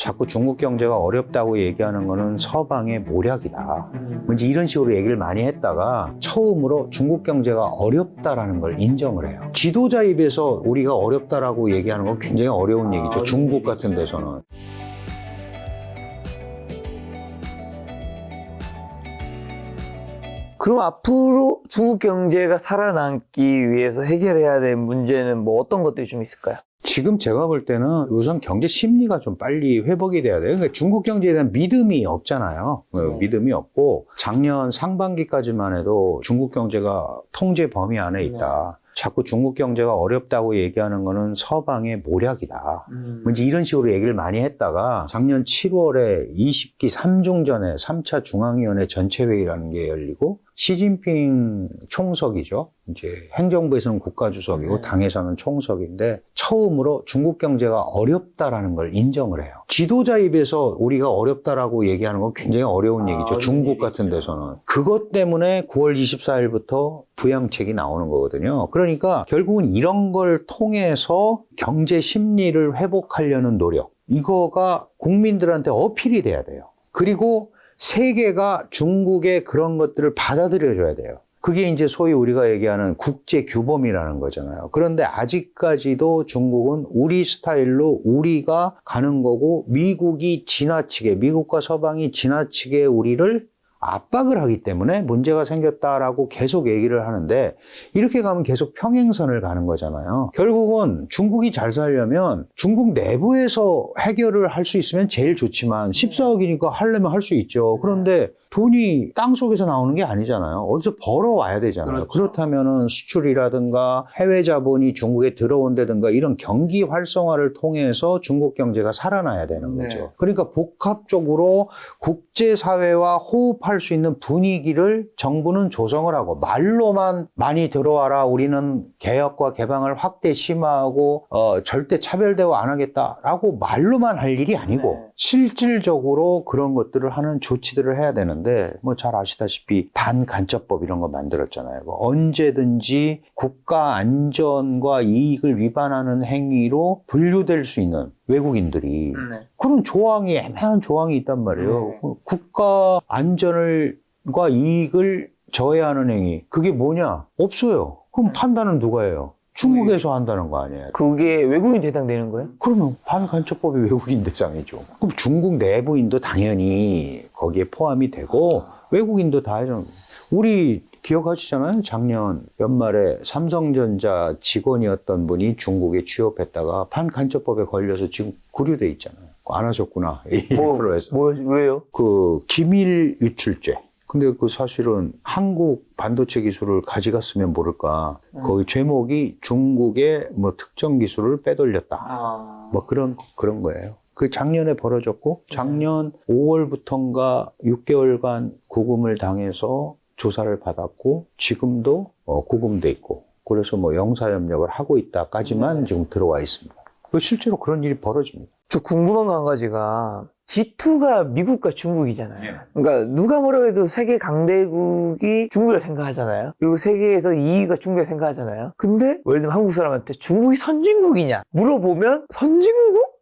자꾸 중국 경제가 어렵다고 얘기하는 거는 서방의 모략이다. 이제 이런 식으로 얘기를 많이 했다가 처음으로 중국 경제가 어렵다라는 걸 인정을 해요. 지도자 입에서 우리가 어렵다라고 얘기하는 건 굉장히 어려운 얘기죠. 중국 같은 데서는. 그럼 앞으로 중국 경제가 살아남기 위해서 해결해야 될 문제는 뭐 어떤 것들이 좀 있을까요? 지금 제가 볼 때는 우선 경제 심리가 좀 빨리 회복이 돼야 돼요. 그러니까 중국 경제에 대한 믿음이 없잖아요. 믿음이 없고 작년 상반기까지만 해도 중국 경제가 통제 범위 안에 있다. 자꾸 중국 경제가 어렵다고 얘기하는 거는 서방의 모략이다. 이제 이런 식으로 얘기를 많이 했다가 작년 7월에 20기 3중전에 3차 중앙위원회 전체회의라는 게 열리고 시진핑 총석이죠. 이제 행정부에서는 국가주석이고 당에서는 총석인데 처음으로 중국 경제가 어렵다라는 걸 인정을 해요. 지도자 입에서 우리가 어렵다라고 얘기하는 건 굉장히 어려운 얘기죠. 중국 같은 데서는. 그것 때문에 9월 24일부터 부양책이 나오는 거거든요. 그러니까 결국은 이런 걸 통해서 경제 심리를 회복하려는 노력. 이거가 국민들한테 어필이 돼야 돼요. 그리고 세계가 중국의 그런 것들을 받아들여줘야 돼요. 그게 이제 소위 우리가 얘기하는 국제 규범이라는 거잖아요. 그런데 아직까지도 중국은 우리 스타일로 우리가 가는 거고 미국이 지나치게, 미국과 서방이 지나치게 우리를 압박을 하기 때문에 문제가 생겼다라고 계속 얘기를 하는데 이렇게 가면 계속 평행선을 가는 거잖아요. 결국은 중국이 잘 살려면 중국 내부에서 해결을 할 수 있으면 제일 좋지만 14억이니까 하려면 할 수 있죠. 그런데 돈이 땅속에서 나오는 게 아니잖아요. 어디서 벌어와야 되잖아요. 그렇다면은 수출이라든가 해외 자본이 중국에 들어온다든가 이런 경기 활성화를 통해서 중국 경제가 살아나야 되는 거죠. 그러니까 복합적으로 국제사회와 호흡할 수 있는 분위기를 정부는 조성을 하고 말로만 많이 들어와라. 우리는 개혁과 개방을 확대 심화하고 절대 차별 대우 안 하겠다라고 말로만 할 일이 아니고 실질적으로 그런 것들을 하는 조치들을 해야 되는데 뭐 잘 아시다시피 반간첩법 이런 거 만들었잖아요. 언제든지 국가 안전과 이익을 위반하는 행위로 분류될 수 있는 외국인들이 그런 조항이 애매한 조항이 있단 말이에요. 국가 안전과 이익을 저해하는 행위 그게 뭐냐? 없어요. 그럼 판단은 누가 해요? 중국에서 한다는 거 아니에요? 그게 외국인 대상되는 거예요? 그러면 반간첩법이 외국인 대상이죠. 그럼 중국 내부인도 당연히 거기에 포함이 되고 외국인도 다 해줘. 우리 기억하시잖아요? 작년 연말에 삼성전자 직원이었던 분이 중국에 취업했다가 반간첩법에 걸려서 지금 구류돼 있잖아요. 안 하셨구나. 왜요? 그 기밀 유출죄. 근데 그 사실은 한국 반도체 기술을 가져갔으면 모를까. 거기 제목이 중국의 뭐 특정 기술을 빼돌렸다. 뭐 그런 거예요. 그 작년에 벌어졌고 작년 5월부터인가 6개월간 구금을 당해서 조사를 받았고 지금도 구금돼 있고 그래서 뭐 영사협력을 하고 있다까지만 지금 들어와 있습니다. 실제로 그런 일이 벌어집니다. 저 궁금한 거 한 가지가 G2가 미국과 중국이잖아요. 그러니까 누가 뭐라고 해도 세계 강대국이 중국을 생각하잖아요. 그리고 세계에서 2위가 중국을 생각하잖아요. 근데 예를 들면 한국 사람한테 중국이 선진국이냐 물어보면 선진국?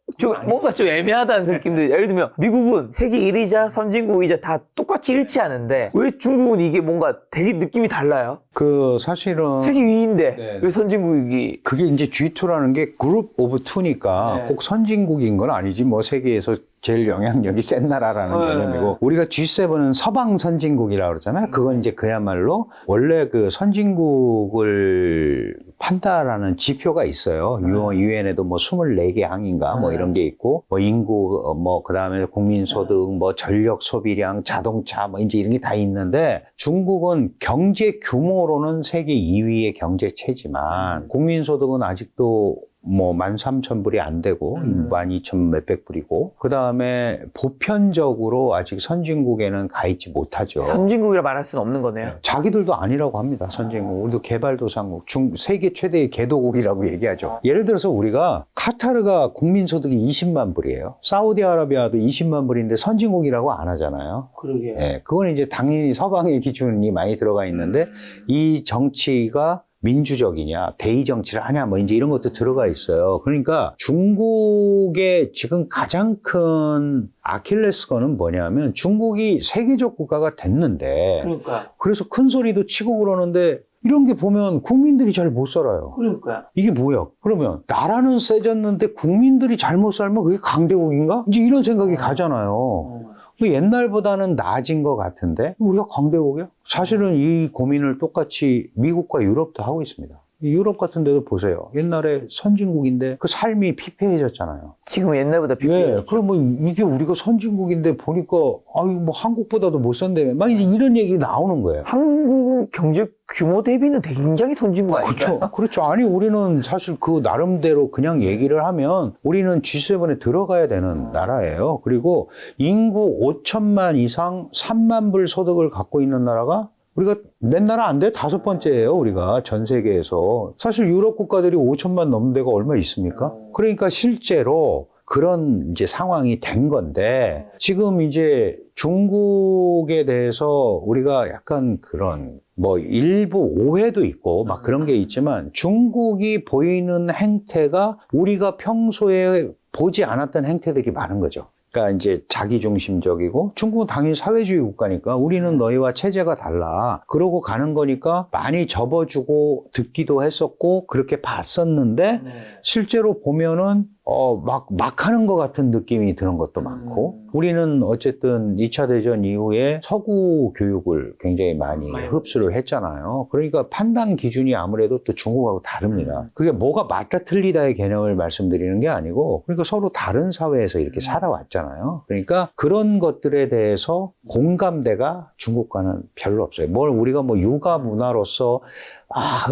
뭔가 좀 애매하다는 느낌들. 예를 들면 미국은 세계 1위자 선진국이자 다 똑같이 일치하는데 왜 중국은 이게 뭔가 되게 느낌이 달라요? 그 사실은 세계 2위인데 왜 선진국이 그게 이제 G2라는 게 그룹 오브 2니까 꼭 선진국인 건 아니지 뭐 세계에서 제일 영향력이 센 나라라는 개념이고 우리가 G7은 서방 선진국이라고 그러잖아요. 그건 이제 그야말로 원래 그 선진국을 판단하는 지표가 있어요. 유엔에도 뭐 24개 항인가 뭐 이런 게 있고 뭐 인구 뭐 그다음에 국민소득 뭐 전력 소비량 자동차 뭐 이제 이런 게 다 있는데 중국은 경제 규모로는 세계 2위의 경제체지만 국민소득은 아직도 뭐 13,000불이 안 되고 12,000 몇백 불이고 그 다음에 보편적으로 아직 선진국에는 가 있지 못하죠. 선진국이라 말할 수는 없는 거네요. 자기들도 아니라고 합니다. 선진국. 우리도 개발도상국, 세계 최대의 개도국이라고 얘기하죠. 예를 들어서 우리가 카타르가 국민소득이 20만 불이에요. 사우디아라비아도 20만 불인데 선진국이라고 안 하잖아요. 그러게요. 그건 이제 당연히 서방의 기준이 많이 들어가 있는데 이 정치가 민주적이냐, 대의 정치를 하냐, 뭐 이제 이런 것도 들어가 있어요. 그러니까 중국의 지금 가장 큰 아킬레스건은 뭐냐면 중국이 세계적 국가가 됐는데 그러니까. 그래서 큰 소리도 치고 그러는데 이런 게 보면 국민들이 잘 못 살아요. 그러니까. 이게 뭐야? 그러면 나라는 세졌는데 국민들이 잘못 살면 그게 강대국인가? 이제 이런 생각이 가잖아요. 옛날보다는 나아진 것 같은데 우리가 강대국이야? 사실은 이 고민을 똑같이 미국과 유럽도 하고 있습니다. 유럽 같은 데도 보세요. 옛날에 선진국인데 그 삶이 피폐해졌잖아요. 지금은 옛날보다 비싸요. 예, 그럼 뭐 이게 우리가 선진국인데 보니까 아유 뭐 한국보다도 못 산다며 막 이제 이런 얘기 나오는 거예요. 한국은 경제 규모 대비는 굉장히 선진국 아닌가요? 그렇죠. 그렇죠. 아니 우리는 사실 그 나름대로 그냥 얘기를 하면 우리는 G7에 들어가야 되는 나라예요. 그리고 인구 5천만 이상 3만 불 소득을 갖고 있는 나라가 우리가 몇 나라 안 돼? 5번째예요, 우리가 전 세계에서. 사실 유럽 국가들이 5천만 넘는 데가 얼마 있습니까? 그러니까 실제로 그런 이제 상황이 된 건데 지금 이제 중국에 대해서 우리가 약간 그런 뭐 일부 오해도 있고 막 그런 게 있지만 중국이 보이는 행태가 우리가 평소에 보지 않았던 행태들이 많은 거죠. 그러니까 이제 자기중심적이고 중국은 당연히 사회주의 국가니까 우리는 너희와 체제가 달라. 그러고 가는 거니까 많이 접어주고 듣기도 했었고 그렇게 봤었는데 실제로 보면은 막 하는 것 같은 느낌이 드는 것도 많고 우리는 어쨌든 2차 대전 이후에 서구 교육을 굉장히 많이 흡수를 했잖아요. 그러니까 판단 기준이 아무래도 또 중국하고 다릅니다. 그게 뭐가 맞다 틀리다의 개념을 말씀드리는 게 아니고 그러니까 서로 다른 사회에서 이렇게 살아왔잖아요. 그러니까 그런 것들에 대해서 공감대가 중국과는 별로 없어요. 뭘 우리가 뭐 육아 문화로서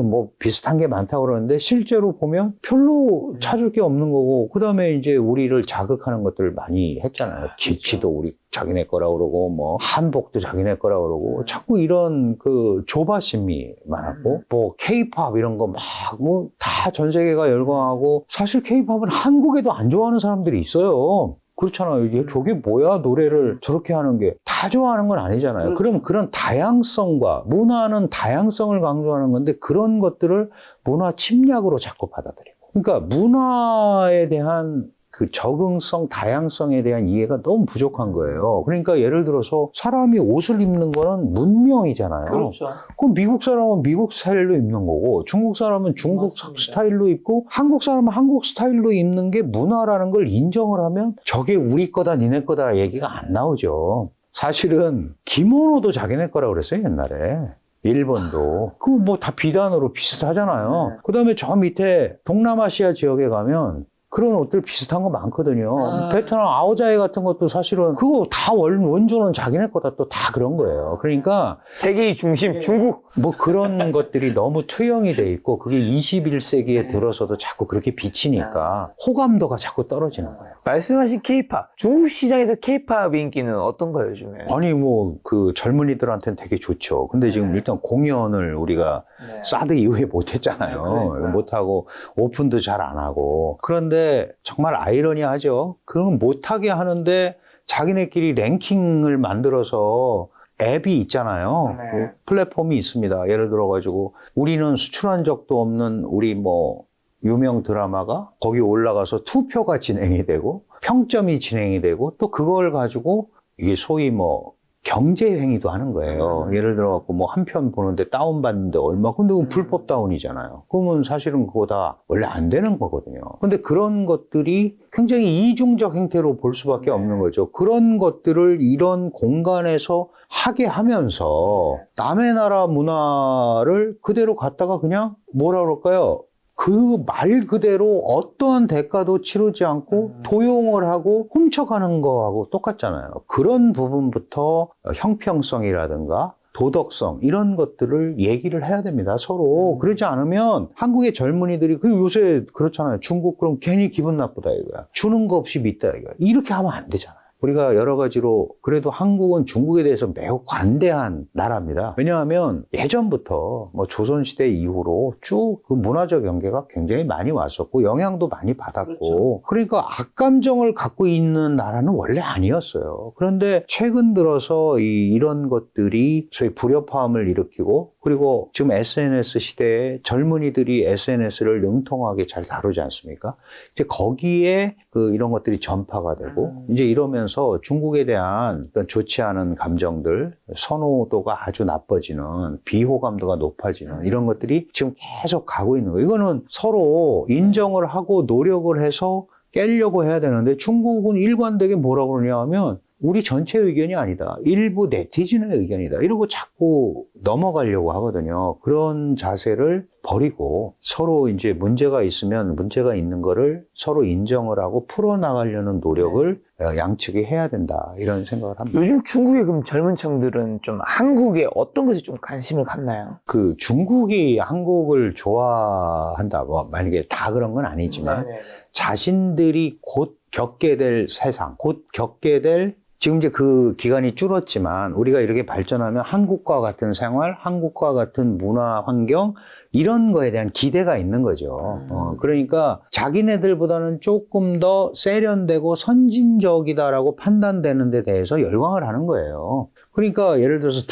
뭐 비슷한 게 많다고 그러는데 실제로 보면 별로 찾을 게 없는 거고 그 다음에 이제 우리를 자극하는 것들을 많이 했잖아요. 김치도 우리 자기네 거라고 그러고 뭐 한복도 자기네 거라고 그러고 자꾸 이런 그 조바심이 많았고 뭐 케이팝 이런 거 막 뭐 다 전 세계가 열광하고 사실 케이팝은 한국에도 안 좋아하는 사람들이 있어요. 그렇잖아요. 이게 저게 뭐야 노래를 저렇게 하는 게 다 좋아하는 건 아니잖아요. 그럼 그런 다양성과 문화는 다양성을 강조하는 건데 그런 것들을 문화 침략으로 자꾸 받아들이고 그러니까 문화에 대한 그 적응성, 다양성에 대한 이해가 너무 부족한 거예요. 그러니까 예를 들어서 사람이 옷을 입는 거는 문명이잖아요. 그렇죠. 그럼 미국 사람은 미국 스타일로 입는 거고 중국 사람은 중국 맞습니다. 스타일로 입고 한국 사람은 한국 스타일로 입는 게 문화라는 걸 인정을 하면 저게 우리 거다 니네 거다 얘기가 안 나오죠. 사실은 기모노도 자기네 거라고 그랬어요 옛날에. 일본도. 그거 뭐 다 비단으로 비슷하잖아요. 그 다음에 저 밑에 동남아시아 지역에 가면 그런 옷들 비슷한 거 많거든요. 베트남 아오자이 같은 것도 사실은 그거 다 원조는 자기네 거다 또 다 그런 거예요. 그러니까 세계의 중심 중국. 뭐 그런 것들이 너무 투영이 돼 있고 그게 21세기에 들어서도 자꾸 그렇게 비치니까 호감도가 자꾸 떨어지는 거예요. 말씀하신 케이팝. 중국 시장에서 케이팝 인기는 어떤가요, 요즘에? 아니 뭐 그 젊은이들한테는 되게 좋죠. 근데 지금 일단 공연을 우리가 사드 이후에 못 했잖아요. 못 하고 오픈도 잘 안 하고. 그런데 정말 아이러니하죠. 그런 못 하게 하는데 자기네끼리 랭킹을 만들어서 앱이 있잖아요. 그 플랫폼이 있습니다. 예를 들어가지고 우리는 수출한 적도 없는 우리 뭐 유명 드라마가 거기 올라가서 투표가 진행이 되고 평점이 진행이 되고 또 그걸 가지고 이게 소위 뭐 경제 행위도 하는 거예요. 예를 들어갖고 뭐 한 편 보는데 다운받는데 얼마. 근데 그건 불법 다운이잖아요. 그러면 사실은 그거 다 원래 안 되는 거거든요. 근데 그런 것들이 굉장히 이중적 행태로 볼 수밖에 없는 거죠. 그런 것들을 이런 공간에서 하게 하면서 남의 나라 문화를 그대로 갖다가 그냥 뭐라 그럴까요? 그 말 그대로 어떠한 대가도 치르지 않고 도용을 하고 훔쳐가는 거하고 똑같잖아요. 그런 부분부터 형평성이라든가 도덕성 이런 것들을 얘기를 해야 됩니다. 서로. 그러지 않으면 한국의 젊은이들이 그 요새 그렇잖아요. 중국 그럼 괜히 기분 나쁘다 이거야. 주는 거 없이 믿다 이거야. 이렇게 하면 안 되잖아요. 우리가 여러 가지로 그래도 한국은 중국에 대해서 매우 관대한 나라입니다. 왜냐하면 예전부터 뭐 조선시대 이후로 쭉 그 문화적 연계가 굉장히 많이 왔었고 영향도 많이 받았고 그렇죠. 그러니까 악감정을 갖고 있는 나라는 원래 아니었어요. 그런데 최근 들어서 이런 것들이 소위 불협화음을 일으키고 그리고 지금 SNS 시대에 젊은이들이 SNS를 능통하게 잘 다루지 않습니까? 이제 거기에 이런 것들이 전파가 되고, 이제 이러면서 중국에 대한 어떤 좋지 않은 감정들, 선호도가 아주 나빠지는, 비호감도가 높아지는 이런 것들이 지금 계속 가고 있는 거예요. 이거는 서로 인정을 하고 노력을 해서 깨려고 해야 되는데, 중국은 일관되게 뭐라고 그러냐 하면, 우리 전체 의견이 아니다. 일부 네티즌의 의견이다. 이러고 자꾸 넘어가려고 하거든요. 그런 자세를 버리고 서로 이제 문제가 있으면 문제가 있는 거를 서로 인정을 하고 풀어나가려는 노력을 양측이 해야 된다. 이런 생각을 합니다. 요즘 중국의 그럼 젊은 층들은 좀 한국에 어떤 것에 좀 관심을 갖나요? 중국이 한국을 좋아한다. 뭐 만약에 다 그런 건 아니지만 자신들이 곧 겪게 될 세상, 곧 겪게 될 지금 이제 그 기간이 줄었지만 우리가 이렇게 발전하면 한국과 같은 생활, 한국과 같은 문화 환경 이런 거에 대한 기대가 있는 거죠. 그러니까 자기네들보다는 조금 더 세련되고 선진적이다라고 판단되는 데 대해서 열광을 하는 거예요. 그러니까 예를 들어서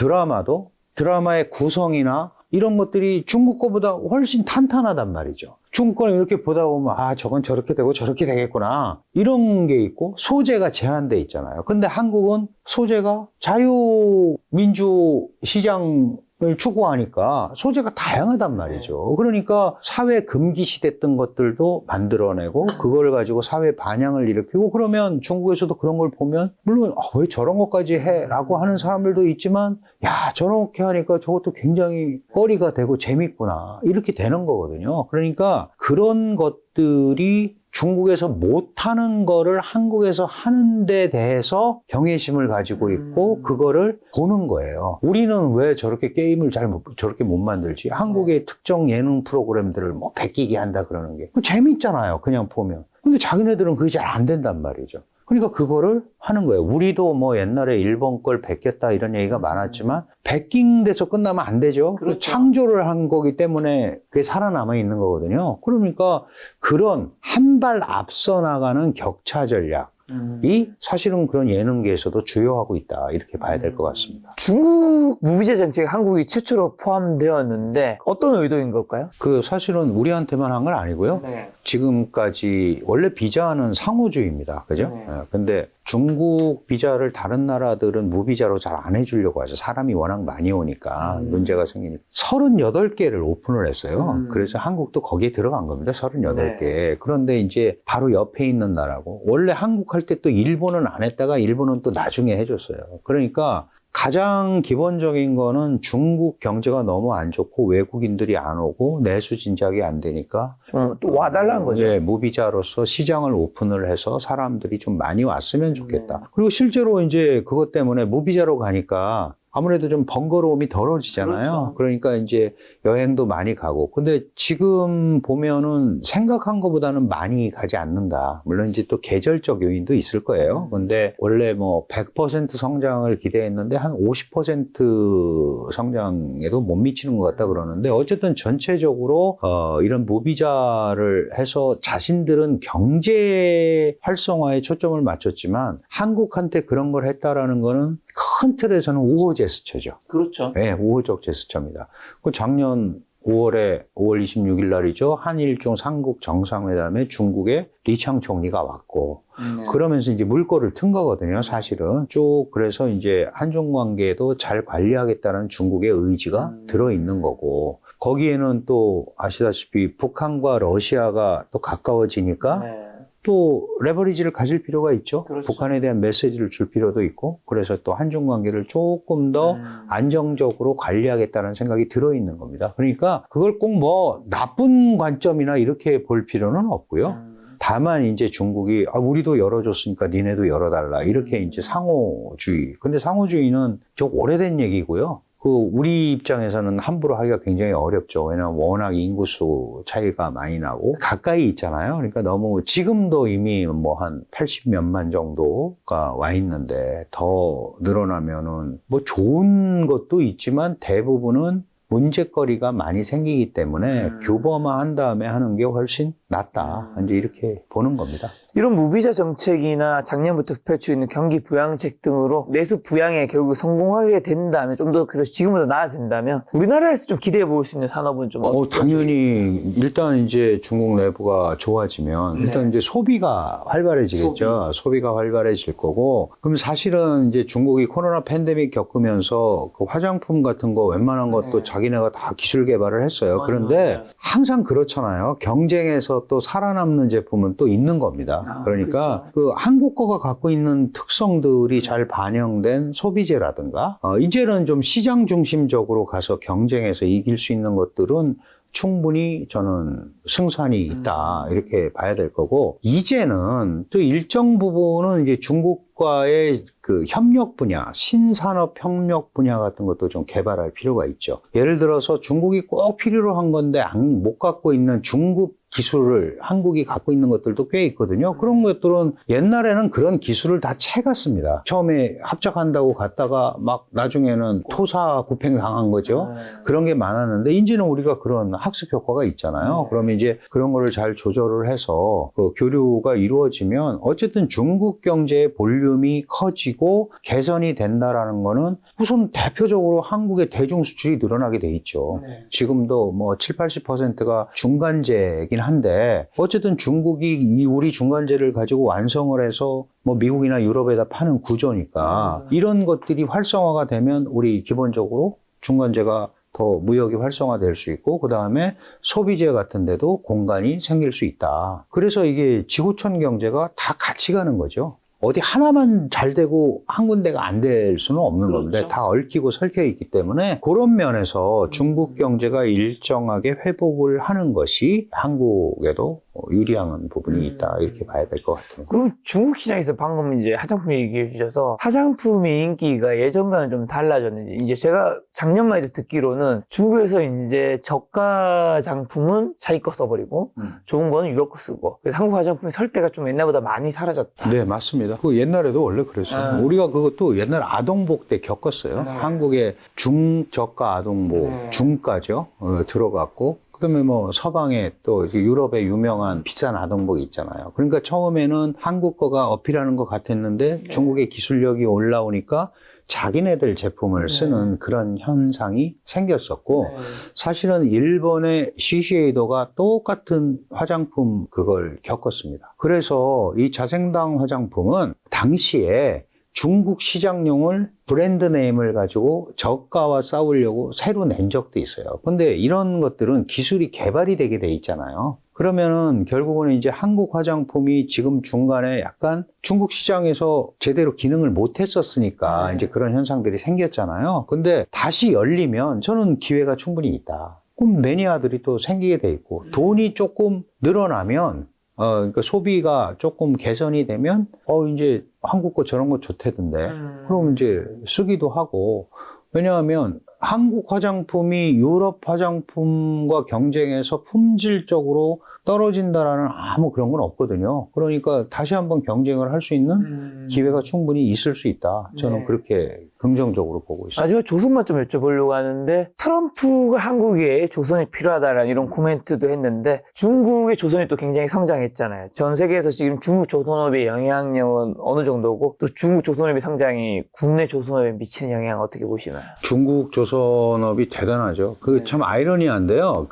드라마의 구성이나 이런 것들이 중국 거보다 훨씬 탄탄하단 말이죠. 중국 거는 이렇게 보다 보면 저건 저렇게 되고 저렇게 되겠구나 이런 게 있고 소재가 제한돼 있잖아요. 근데 한국은 소재가 자유민주 시장을 추구하니까 소재가 다양하단 말이죠. 그러니까 사회 금기시됐던 것들도 만들어내고 그걸 가지고 사회 반향을 일으키고 그러면 중국에서도 그런 걸 보면 물론 왜 저런 것까지 해? 라고 하는 사람들도 있지만 야 저렇게 하니까 저것도 굉장히 거리가 되고 재밌구나 이렇게 되는 거거든요. 그러니까 그런 것들이 중국에서 못하는 거를 한국에서 하는 데 대해서 경외심을 가지고 있고 그거를 보는 거예요. 우리는 왜 저렇게 게임을 저렇게 못 만들지? 한국의 특정 예능 프로그램들을 뭐 베끼게 한다 그러는 게 재밌잖아요. 그냥 보면. 근데 자기네들은 그게 잘 안 된단 말이죠. 그러니까 그거를 하는 거예요. 우리도 뭐 옛날에 일본 걸 베꼈다 이런 얘기가 많았지만 베낀 데서 끝나면 안 되죠. 그렇죠. 창조를 한 거기 때문에 그게 살아남아 있는 거거든요. 그러니까 그런 한 발 앞서 나가는 격차 전략이 사실은 그런 예능계에서도 주요하고 있다. 이렇게 봐야 될 것 같습니다. 중국 무비자 정책에 한국이 최초로 포함되었는데 어떤 의도인 걸까요? 사실은 우리한테만 한 건 아니고요. 지금까지 원래 비자는 상호주의입니다. 그죠? 근데 중국 비자를 다른 나라들은 무비자로 잘 안 해주려고 하죠. 사람이 워낙 많이 오니까 문제가 생기니까 38개를 오픈을 했어요. 그래서 한국도 거기에 들어간 겁니다. 38개. 그런데 이제 바로 옆에 있는 나라고 원래 한국 할 때 또 일본은 안 했다가 일본은 또 나중에 해줬어요. 그러니까 가장 기본적인 거는 중국 경제가 너무 안 좋고 외국인들이 안 오고 내수 진작이 안 되니까 또 와달라는 거죠. 예, 무비자로서 시장을 오픈을 해서 사람들이 좀 많이 왔으면 좋겠다. 그리고 실제로 이제 그것 때문에 무비자로 가니까 아무래도 좀 번거로움이 덜어지잖아요. 그렇죠. 그러니까 이제 여행도 많이 가고. 근데 지금 보면은 생각한 것보다는 많이 가지 않는다. 물론 이제 또 계절적 요인도 있을 거예요. 근데 원래 뭐 100% 성장을 기대했는데 한 50% 성장에도 못 미치는 것 같다 그러는데 어쨌든 전체적으로 이런 무비자를 해서 자신들은 경제 활성화에 초점을 맞췄지만 한국한테 그런 걸 했다라는 거는 큰 틀에서는 우호 제스처죠. 그렇죠. 네, 우호적 제스처입니다. 작년 5월 26일 날이죠. 한일중 삼국 정상회담에 중국의 리창 총리가 왔고, 그러면서 이제 물꼬를 튼 거거든요, 사실은. 쭉, 그래서 이제 한중 관계도 잘 관리하겠다는 중국의 의지가 들어있는 거고, 거기에는 또 아시다시피 북한과 러시아가 또 가까워지니까, 또 레버리지를 가질 필요가 있죠. 그렇죠. 북한에 대한 메시지를 줄 필요도 있고 그래서 또 한중 관계를 조금 더 안정적으로 관리하겠다는 생각이 들어있는 겁니다. 그러니까 그걸 꼭 뭐 나쁜 관점이나 이렇게 볼 필요는 없고요. 다만 이제 중국이 우리도 열어줬으니까 니네도 열어달라 이렇게 이제 상호주의. 근데 상호주의는 좀 오래된 얘기고요. 우리 입장에서는 함부로 하기가 굉장히 어렵죠. 왜냐하면 워낙 인구수 차이가 많이 나고 가까이 있잖아요. 그러니까 너무 지금도 이미 뭐 한 80몇만 정도가 와 있는데 더 늘어나면은 뭐 좋은 것도 있지만 대부분은 문제거리가 많이 생기기 때문에 규범화한 다음에 하는 게 훨씬 낫다. 이제 이렇게 보는 겁니다. 이런 무비자 정책이나 작년부터 펼치고 있는 경기 부양책 등으로 내수 부양에 결국 성공하게 된다면, 좀 더 그래서 지금보다 나아진다면 우리나라에서 좀 기대해 볼 수 있는 산업은 좀 당연히 일단 이제 중국 내부가 좋아지면 일단 이제 소비가 활발해지겠죠. 소비가 활발해질 거고, 그럼 사실은 이제 중국이 코로나 팬데믹 겪으면서 그 화장품 같은 거 웬만한 것도 자기네가 다 기술 개발을 했어요. 그런데 항상 그렇잖아요. 경쟁에서 또 살아남는 제품은 또 있는 겁니다. 그러니까 그 한국 거가 갖고 있는 특성들이 잘 반영된 소비재라든가 이제는 좀 시장 중심적으로 가서 경쟁해서 이길 수 있는 것들은 충분히 저는 승산이 있다 이렇게 봐야 될 거고, 이제는 또 일정 부분은 이제 중국과의 그 협력 분야, 신산업 협력 분야 같은 것도 좀 개발할 필요가 있죠. 예를 들어서 중국이 꼭 필요로 한 건데 못 갖고 있는 중국 기술을 한국이 갖고 있는 것들도 꽤 있거든요. 그런 것들은 옛날에는 그런 기술을 다 채갔습니다. 처음에 합작한다고 갔다가 막 나중에는 토사 구팽 당한 거죠. 그런 게 많았는데 이제는 우리가 그런 학습 효과가 있잖아요. 그러면 이제 그런 거를 잘 조절을 해서 그 교류가 이루어지면 어쨌든 중국 경제의 볼륨이 커지고 개선이 된다라는 거는 우선 대표적으로 한국의 대중 수출이 늘어나게 돼 있죠. 지금도 뭐 7, 80%가 중간재이긴 한데 어쨌든 중국이 우리 중간재를 가지고 완성을 해서 뭐 미국이나 유럽에다 파는 구조니까 이런 것들이 활성화가 되면 우리 기본적으로 중간재가 더 무역이 활성화될 수 있고, 그 다음에 소비재 같은 데도 공간이 생길 수 있다. 그래서 이게 지구촌 경제가 다 같이 가는 거죠. 어디 하나만 잘 되고 한 군데가 안 될 수는 없는 건데 다 얽히고 설켜 있기 때문에 그런 면에서 중국 경제가 일정하게 회복을 하는 것이 한국에도 유리한 부분이 있다 이렇게 봐야 될 것 같아요. 그럼 중국 시장에서 방금 이제 화장품 얘기해 주셔서 화장품의 인기가 예전과는 좀 달라졌는지, 이제 제가 작년만 해도 듣기로는 중국에서 이제 저가 장품은 자기 거 써버리고 좋은 거는 유럽 거 쓰고, 그래서 한국 화장품의 설대가 좀 옛날보다 많이 사라졌다. 네, 맞습니다. 그 옛날에도 원래 그랬어요. 우리가 그것도 옛날 아동복 때 겪었어요. 한국의 중저가 아동복, 중가죠. 들어갔고, 그다음에 뭐 서방에 또 유럽의 유명한 비싼 아동복이 있잖아요. 그러니까 처음에는 한국 거가 어필하는 것 같았는데 중국의 기술력이 올라오니까 자기네들 제품을 쓰는 그런 현상이 생겼었고, 사실은 일본의 시시에이도가 똑같은 화장품 그걸 겪었습니다. 그래서 이 자생당 화장품은 당시에 중국 시장용을 브랜드 네임을 가지고 저가와 싸우려고 새로 낸 적도 있어요. 근데 이런 것들은 기술이 개발이 되게 돼 있잖아요. 그러면은 결국은 이제 한국 화장품이 지금 중간에 약간 중국 시장에서 제대로 기능을 못 했었으니까 이제 그런 현상들이 생겼잖아요. 근데 다시 열리면 저는 기회가 충분히 있다. 그럼 매니아들이 또 생기게 돼 있고, 돈이 조금 늘어나면 그러니까 소비가 조금 개선이 되면 이제 한국 거 저런 거 좋다던데 그럼 이제 쓰기도 하고, 왜냐하면 한국 화장품이 유럽 화장품과 경쟁해서 품질적으로 떨어진다라는 아무 그런 건 없거든요. 그러니까 다시 한번 경쟁을 할 수 있는 기회가 충분히 있을 수 있다. 저는 그렇게 긍정적으로 보고 있습니다. 마지막 조선만 좀 여쭤보려고 하는데, 트럼프가 한국에 조선이 필요하다라는 이런 코멘트도 했는데 중국의 조선이 또 굉장히 성장했잖아요. 전 세계에서 지금 중국 조선업의 영향력은 어느 정도고, 또 중국 조선업의 성장이 국내 조선업에 미치는 영향 어떻게 보시나요? 중국 조선업이 대단하죠. 그 참 아이러니한데요.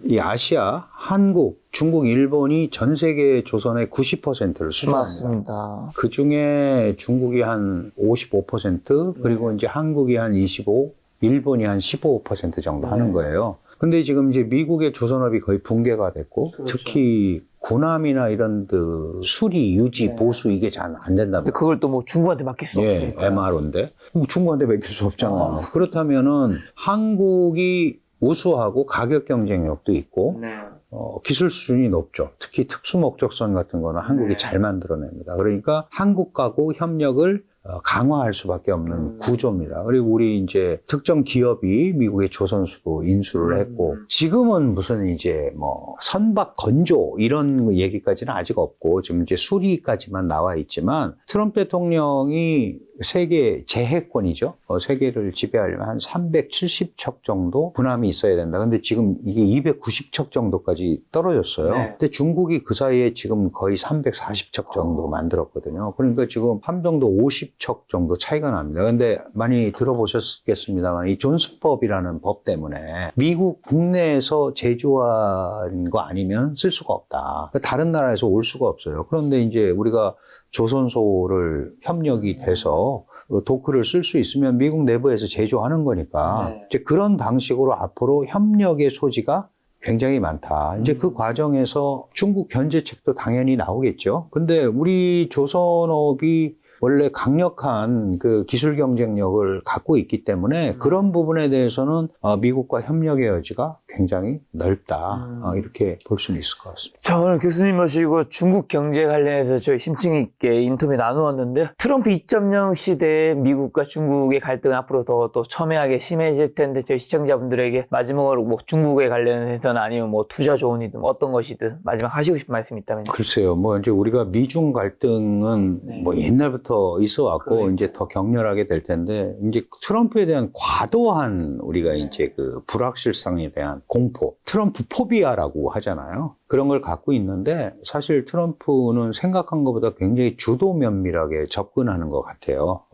이 아시아, 한국, 중국, 일본이 전 세계 조선의 90%를 수주합니다. 맞습니다. 그 중에 중국이 한 55%, 그리고 이제 한국이 한 25%, 일본이 한 15% 정도 하는 거예요. 근데 지금 이제 미국의 조선업이 거의 붕괴가 됐고, 특히 군함이나 이런 수리, 유지, 보수 이게 잘 안 된다. 근데 그걸 또 뭐 중국한테 맡길 수 없으니까. MRO인데 중국한테 맡길 수 없잖아요. 그렇다면은 한국이 우수하고 가격 경쟁력도 있고 기술 수준이 높죠. 특히 특수 목적선 같은 거는 한국이 잘 만들어냅니다. 그러니까 한국하고 협력을 강화할 수밖에 없는 구조입니다. 그리고 우리 이제 특정 기업이 미국의 조선수도 인수를 했고, 지금은 무슨 이제 뭐 선박 건조 이런 얘기까지는 아직 없고, 지금 이제 수리까지만 나와 있지만, 트럼프 대통령이 세계 재해권이죠. 세계를 지배하려면 한 370척 정도 군함이 있어야 된다. 근데 지금 이게 290척 정도까지 떨어졌어요. 네. 근데 중국이 그 사이에 지금 거의 340척 정도 만들었거든요. 그러니까 지금 함정도 50척 정도 차이가 납니다. 근데 많이 들어보셨겠습니다만 이 존슨법이라는 법 때문에 미국 국내에서 제조한 거 아니면 쓸 수가 없다. 그러니까 다른 나라에서 올 수가 없어요. 그런데 이제 우리가 조선소를 협력이 돼서 도크를 쓸 수 있으면 미국 내부에서 제조하는 거니까 이제 그런 방식으로 앞으로 협력의 소지가 굉장히 많다. 이제 그 과정에서 중국 견제책도 당연히 나오겠죠. 근데 우리 조선업이 원래 강력한 그 기술 경쟁력을 갖고 있기 때문에 그런 부분에 대해서는 미국과 협력의 여지가 굉장히 넓다. 이렇게 볼 수는 있을 것 같습니다. 자, 오늘 교수님 모시고 중국 경제 관련해서 저희 심층 있게 인터뷰 나누었는데, 트럼프 2.0 시대에 미국과 중국의 갈등은 앞으로 더 또 첨예하게 심해질 텐데, 저희 시청자분들에게 마지막으로 뭐 중국에 관련해서는 아니면 뭐 투자 조언이든 어떤 것이든 마지막 하시고 싶은 말씀이 있다면. 글쎄요, 뭐 이제 우리가 미중 갈등은 뭐 옛날부터 있어 왔고 이제 더 격렬하게 될 텐데, 이제 트럼프에 대한 과도한 우리가 이제 그 불확실성에 대한 공포, 트럼프 포비아라고 하잖아요. 그런 걸 갖고 있는데, 사실 트럼프는 생각한 것보다 굉장히 주도 면밀하게 접근하는 것 같아요.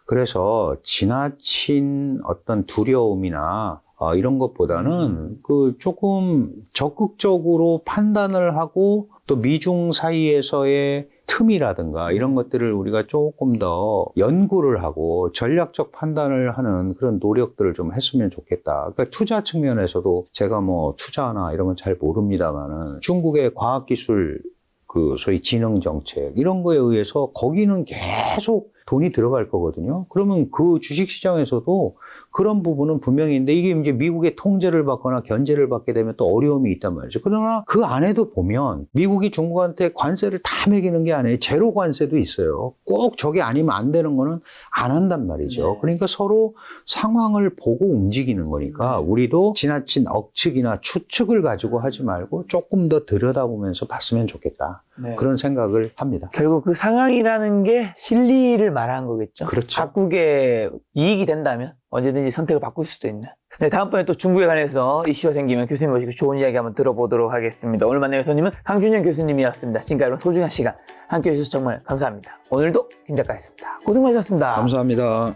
그래서 지나친 어떤 두려움이나 이런 것보다는 그 조금 적극적으로 판단을 하고, 또 미중 사이에서의 틈이라든가 이런 것들을 우리가 조금 더 연구를 하고 전략적 판단을 하는 그런 노력들을 좀 했으면 좋겠다. 그러니까 투자 측면에서도 제가 뭐 투자나 이런 건 잘 모릅니다만은 중국의 과학기술 그 소위 지능 정책 이런 거에 의해서 거기는 계속 돈이 들어갈 거거든요. 그러면 그 주식시장에서도 그런 부분은 분명히 있는데, 이게 이제 미국의 통제를 받거나 견제를 받게 되면 또 어려움이 있단 말이죠. 그러나 그 안에도 보면 미국이 중국한테 관세를 다 매기는 게 아니에요. 제로 관세도 있어요. 꼭 저게 아니면 안 되는 거는 안 한단 말이죠. 그러니까 서로 상황을 보고 움직이는 거니까 우리도 지나친 억측이나 추측을 가지고 하지 말고 조금 더 들여다보면서 봤으면 좋겠다. 그런 생각을 합니다. 결국 그 상황이라는 게 실리를 말하는 거겠죠. 그렇죠. 각국의 이익이 된다면 언제든지 선택을 바꿀 수도 있는. 네, 다음번에 또 중국에 관해서 이슈가 생기면 교수님 모시고 좋은 이야기 한번 들어보도록 하겠습니다. 오늘 만난 교수님은 강준현 교수님이었습니다. 지금까지 여러분 소중한 시간 함께해 주셔서 정말 감사합니다. 오늘도 김 작가였습니다. 고생 많으셨습니다. 감사합니다.